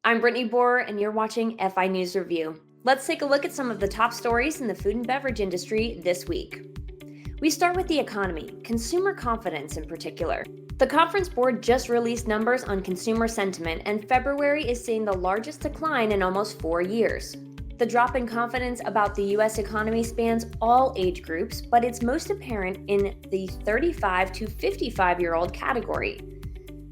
I'm 𝗟𝗶𝗱𝗲, and you're watching FI News Review. Let's take a look at some of the top stories in the food and beverage industry this week. We start with the economy, consumer confidence in particular. The Conference Board just released numbers on consumer sentiment, and February is seeing the largest decline in almost 4 years. The drop in confidence about the U.S. economy spans all age groups, but it's most apparent in the 35 to 55-year-old category.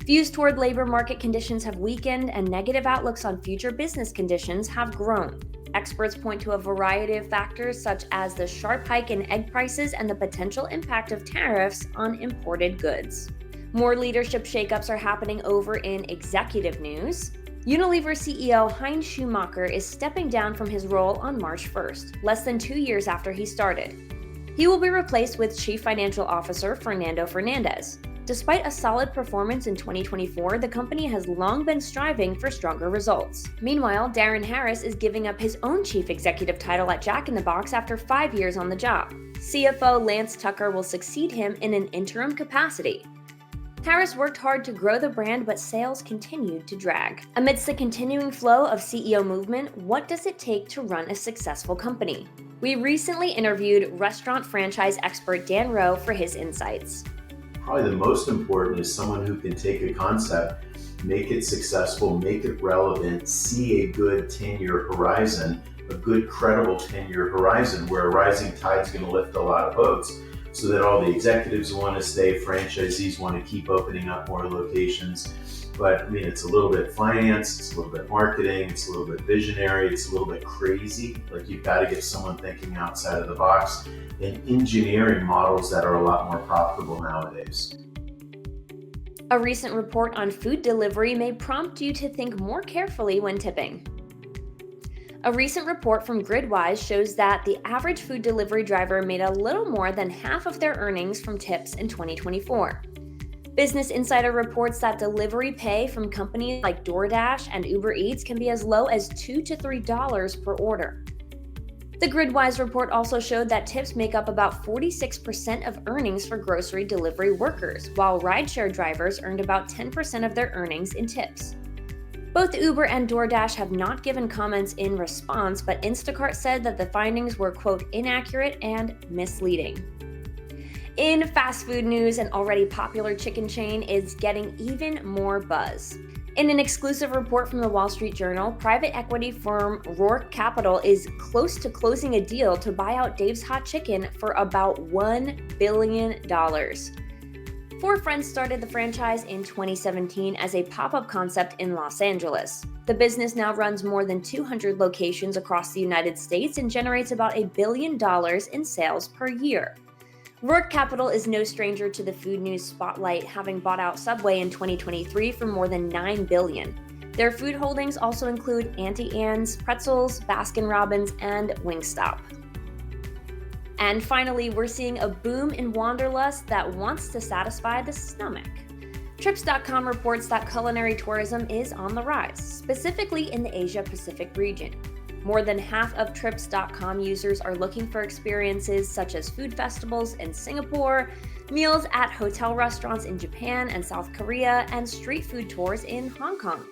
Views toward labor market conditions have weakened, and negative outlooks on future business conditions have grown. Experts point to a variety of factors, such as the sharp hike in egg prices and the potential impact of tariffs on imported goods. More leadership shakeups are happening over in executive news. Unilever CEO Heinz Schumacher is stepping down from his role on March 1st, less than 2 years after he started. He will be replaced with Chief Financial Officer Fernando Fernandez. Despite a solid performance in 2024, the company has long been striving for stronger results. Meanwhile, Darren Harris is giving up his own chief executive title at Jack in the Box after 5 years on the job. CFO Lance Tucker will succeed him in an interim capacity. Harris worked hard to grow the brand, but sales continued to drag. Amidst the continuing flow of CEO movement, what does it take to run a successful company? We recently interviewed restaurant franchise expert Dan Rowe for his insights. Probably the most important is someone who can take a concept, make it successful, make it relevant, see a good 10-year horizon, a good credible 10-year horizon where a rising tide is going to lift a lot of boats, so that all the executives want to stay, franchisees want to keep opening up more locations. But I mean, it's a little bit finance, it's a little bit marketing, it's a little bit visionary, it's a little bit crazy. Like, you've got to get someone thinking outside of the box and engineering models that are a lot more profitable nowadays. A recent report on food delivery may prompt you to think more carefully when tipping. A recent report from Gridwise shows that the average food delivery driver made a little more than half of their earnings from tips in 2024. Business Insider reports that delivery pay from companies like DoorDash and Uber Eats can be as low as $2 to $3 per order. The Gridwise report also showed that tips make up about 46% of earnings for grocery delivery workers, while rideshare drivers earned about 10% of their earnings in tips. Both Uber and DoorDash have not given comments in response, but Instacart said that the findings were, quote, inaccurate and misleading. In fast food news, an already popular chicken chain is getting even more buzz. In an exclusive report from the Wall Street Journal, private equity firm Roark Capital is close to closing a deal to buy out Dave's Hot Chicken for about $1 billion. Four friends started the franchise in 2017 as a pop-up concept in Los Angeles. The business now runs more than 200 locations across the United States and generates about $1 billion in sales per year. Roark Capital is no stranger to the food news spotlight, having bought out Subway in 2023 for more than $9 billion. Their food holdings also include Auntie Anne's, Pretzels, Baskin-Robbins, and Wingstop. And finally, we're seeing a boom in wanderlust that wants to satisfy the stomach. Trips.com reports that culinary tourism is on the rise, specifically in the Asia-Pacific region. More than half of Trips.com users are looking for experiences such as food festivals in Singapore, meals at hotel restaurants in Japan and South Korea, and street food tours in Hong Kong.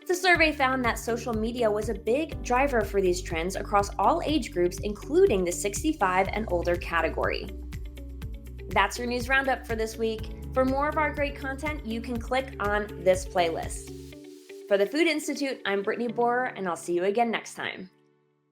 The survey found that social media was a big driver for these trends across all age groups, including the 65 and older category. That's your news roundup for this week. For more of our great content, you can click on this playlist. For the Food Institute, I'm 𝗟𝗶𝗱𝗲𝗏, and I'll see you again next time.